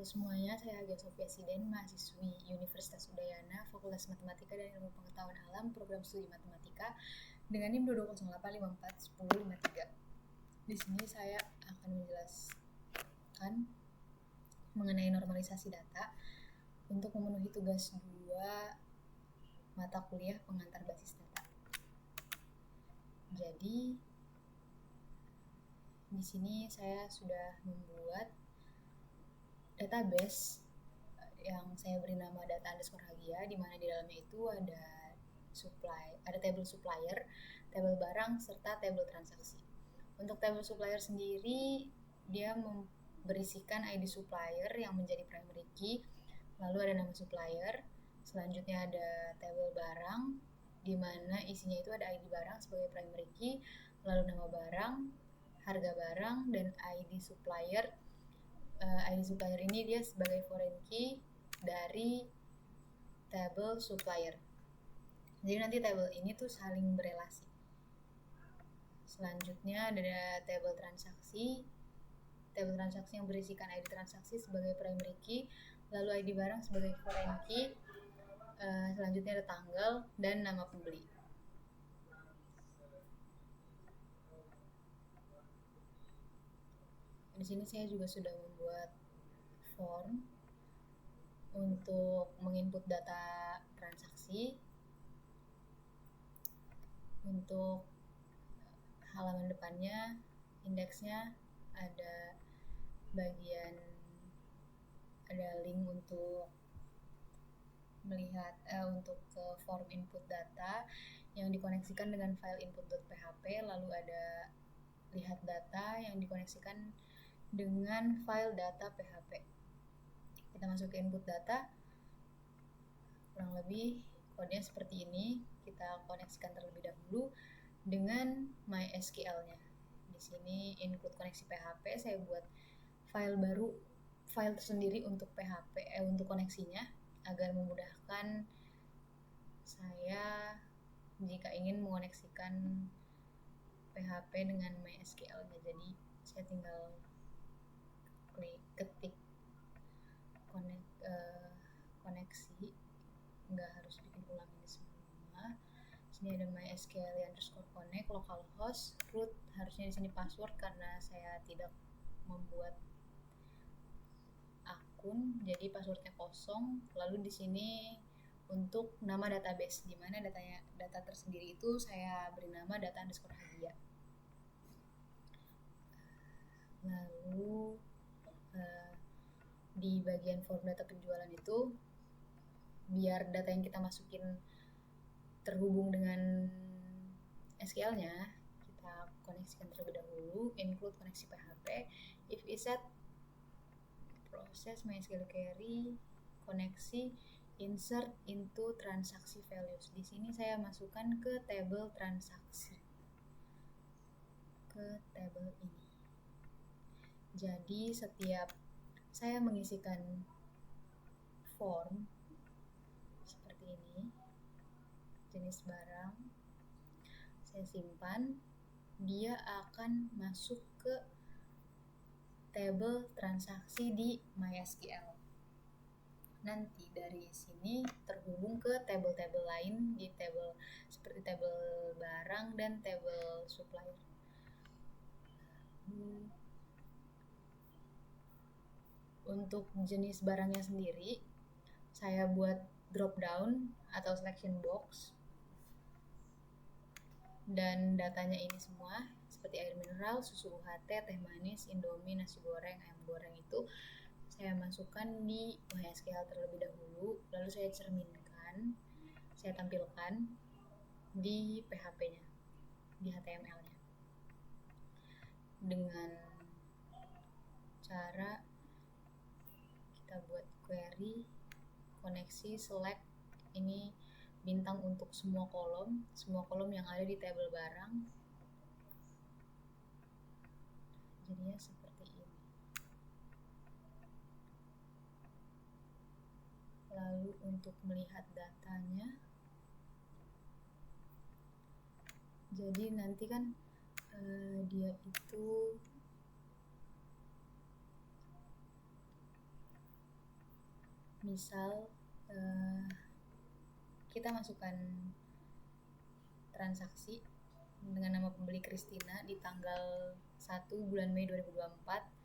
semuanya, saya Hagia Sophia Siden, mahasiswi Universitas Udayana, Fakultas Matematika dan Ilmu Pengetahuan Alam, Program Studi Matematika, dengan NIM 2208541053. Di sini saya akan menjelaskan mengenai normalisasi data untuk memenuhi tugas 2 mata kuliah pengantar basis data. Jadi, di sini saya sudah membuat database yang saya beri nama data_hagia, di mana di dalamnya itu ada table supplier, tabel barang, serta tabel transaksi. Untuk tabel supplier sendiri, dia berisikan ID supplier yang menjadi primary key, lalu ada nama supplier, selanjutnya ada tabel barang, di mana isinya itu ada ID barang sebagai primary key, lalu nama barang, harga barang, dan ID supplier. ID supplier ini dia sebagai foreign key dari tabel supplier. Jadi nanti tabel ini tuh saling berelasi. Selanjutnya ada tabel transaksi. Tabel transaksi yang berisikan ID transaksi sebagai primary key, lalu ID barang sebagai foreign key. Selanjutnya ada tanggal dan nama pembeli. Di sini saya juga sudah membuat form untuk menginput data transaksi. Untuk halaman depannya, indeksnya ada link untuk melihat untuk ke form input data yang dikoneksikan dengan file input.php, lalu ada lihat data yang dikoneksikan dengan file data PHP. Kita masuk ke input data, kurang lebih kodenya seperti ini. Kita koneksikan terlebih dahulu dengan MySQL-nya. Di sini include koneksi PHP, saya buat file tersendiri untuk PHP untuk koneksinya agar memudahkan saya jika ingin mengoneksikan PHP dengan MySQL-nya. Jadi saya tinggal ketik koneksi, nggak harus bikin ulang ini semua. Sini ada MySQL_connect, localhost, root, harusnya di sini password karena saya tidak membuat akun, jadi passwordnya kosong. Lalu di sini untuk nama database, di mana data tersendiri itu saya beri nama data_hagia. Lalu di bagian form data penjualan itu, biar data yang kita masukin terhubung dengan SQL-nya, kita koneksikan terlebih dahulu, include koneksi PHP, if iset, proses MySQL query, koneksi, insert into transaksi values. Di sini saya masukkan ke tabel transaksi, ke tabel ini. Jadi setiap saya mengisikan form seperti ini, jenis barang, saya simpan, dia akan masuk ke tabel transaksi di MySQL. Nanti dari sini terhubung ke tabel-tabel lain di tabel seperti tabel barang dan tabel supplier. Untuk jenis barangnya sendiri, saya buat drop down atau selection box, dan datanya ini semua seperti air mineral, susu UHT, teh manis, Indomie, nasi goreng, ayam goreng itu saya masukkan di MySQL terlebih dahulu, lalu saya cerminkan, saya tampilkan di PHP-nya, di HTML-nya, dengan cara kita buat query, koneksi, select, ini bintang untuk semua kolom yang ada di tabel barang. Jadinya seperti ini. Lalu untuk melihat datanya, jadi nanti kan dia itu misal kita masukkan transaksi dengan nama pembeli Christina di tanggal 1 bulan Mei 2024.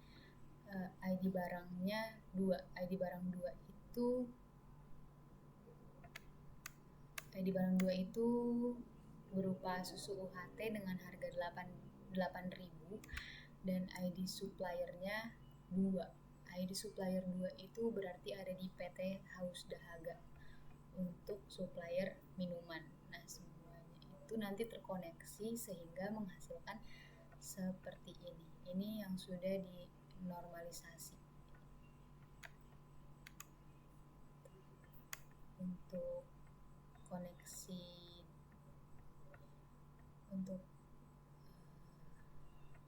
ID barangnya 2. ID barang 2 itu berupa susu UHT dengan harga 8.000 dan ID suppliernya 2. ID supplier 2 itu berarti ada di PT Haus Dahaga untuk supplier minuman. Nah, semuanya itu nanti terkoneksi sehingga menghasilkan seperti ini. Ini yang sudah dinormalisasi. Untuk koneksi untuk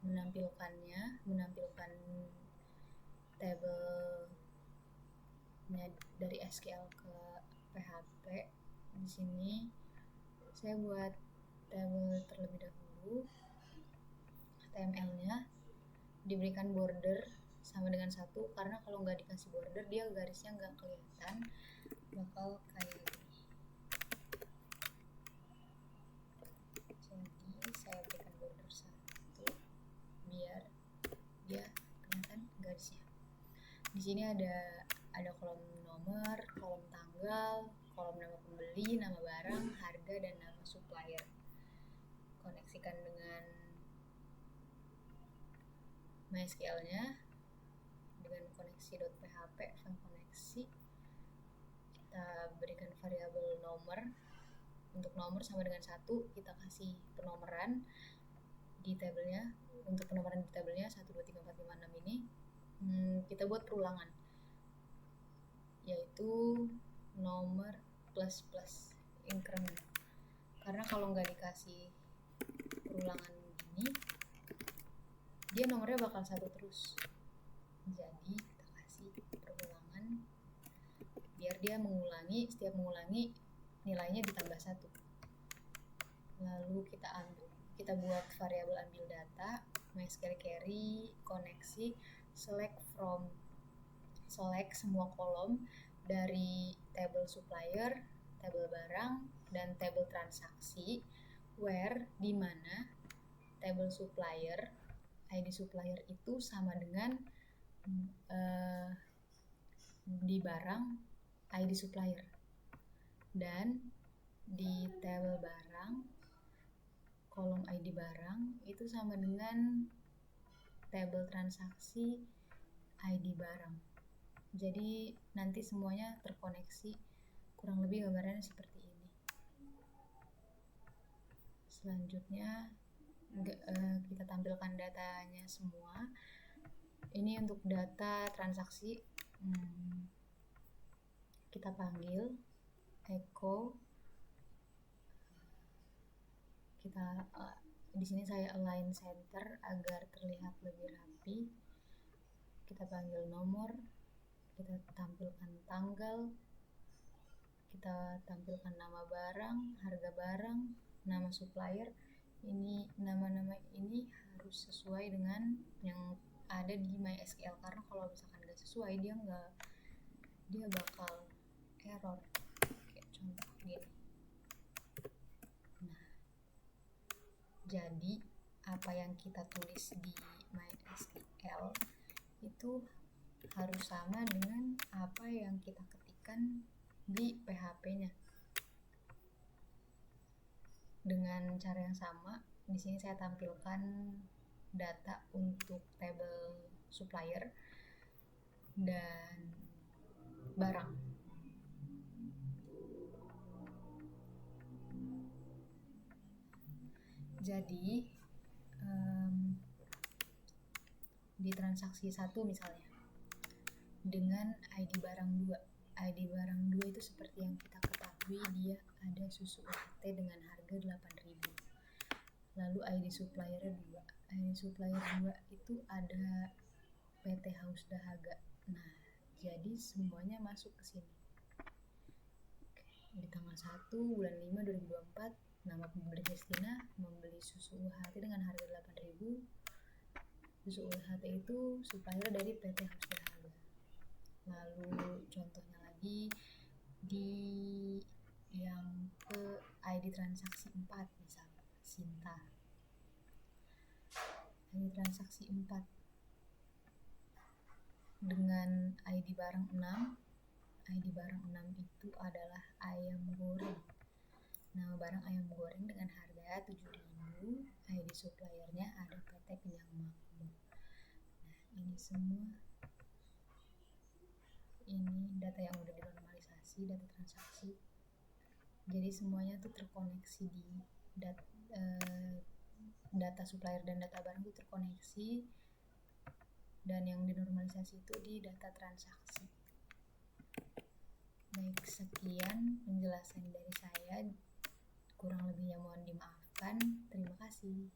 menampilkan tabelnya dari SQL ke PHP. Di sini saya buat tabel terlebih dahulu. HTML-nya diberikan border sama dengan 1, karena kalau nggak dikasih border dia garisnya nggak kelihatan, bakal kayak gini. Jadi saya berikan border 1 biar dia kelihatan garisnya. Di sini ada kolom nomor, kolom tanggal, kolom nama pembeli, nama barang, harga, dan nama supplier. Koneksikan dengan MySQL-nya dengan koneksi.php file koneksi. Kita berikan variabel nomor. Untuk nomor sama dengan 1, kita kasih penomoran di tabelnya. Untuk penomoran di tabelnya 1, 2, 3, 4, 5, 6 ini kita buat perulangan, yaitu nomor plus increment. Karena kalau nggak dikasih perulangan gini, dia nomornya bakal 1 terus. Jadi kita kasih perulangan biar dia setiap mengulangi nilainya ditambah 1. Lalu kita buat variabel ambil data, MySQL query, koneksi, select semua kolom dari tabel supplier, tabel barang, dan tabel transaksi, where di mana tabel supplier, ID supplier itu sama dengan di barang ID supplier, dan di tabel barang kolom ID barang itu sama dengan tabel transaksi ID barang. Jadi nanti semuanya terkoneksi, kurang lebih gambarannya seperti ini. Selanjutnya kita tampilkan datanya semua. Ini untuk data transaksi, kita panggil echo. Di sini saya align center agar terlihat lebih rapi. Kita panggil nomor, kita tampilkan tanggal, kita tampilkan nama barang, harga barang, nama supplier. Ini nama-nama ini harus sesuai dengan yang ada di MySQL, karena kalau misalkan nggak sesuai dia bakal error. Kayak contoh gini. Nah, jadi apa yang kita tulis di MySQL itu harus sama dengan apa yang kita ketikkan di PHP-nya. Dengan cara yang sama, di sini saya tampilkan data untuk tabel supplier dan barang. Jadi di transaksi 1 misalnya dengan ID barang 2. ID barang 2 itu seperti yang kita ketahui, dia ada susu UHT dengan harga 8.000. Lalu ID supplier 2. ID supplier 2 itu ada PT Haus Dahaga. Nah, jadi semuanya masuk ke sini. Di tanggal 1 bulan 5 2024, nama pembeli Christina membeli susu UHT dengan harga 8.000. Susu UHT itu supplier dari PT Haus Dahaga. Lalu contohnya lagi lagi di yang ke ID transaksi 4 misalnya Sinta. ID transaksi 4 dengan ID barang 6. ID barang 6 itu adalah ayam goreng. Nama barang ayam goreng dengan harga 7.000. ID suppliernya ada PT Kenyang Makmur. Nah, ini semua ini data yang udah dinormalisasi, data transaksi. Jadi semuanya tuh terkoneksi di data supplier dan data barang itu terkoneksi, dan yang dinormalisasi itu di data transaksi. Baik, sekian penjelasan dari saya. Kurang lebihnya mohon dimaafkan. Terima kasih.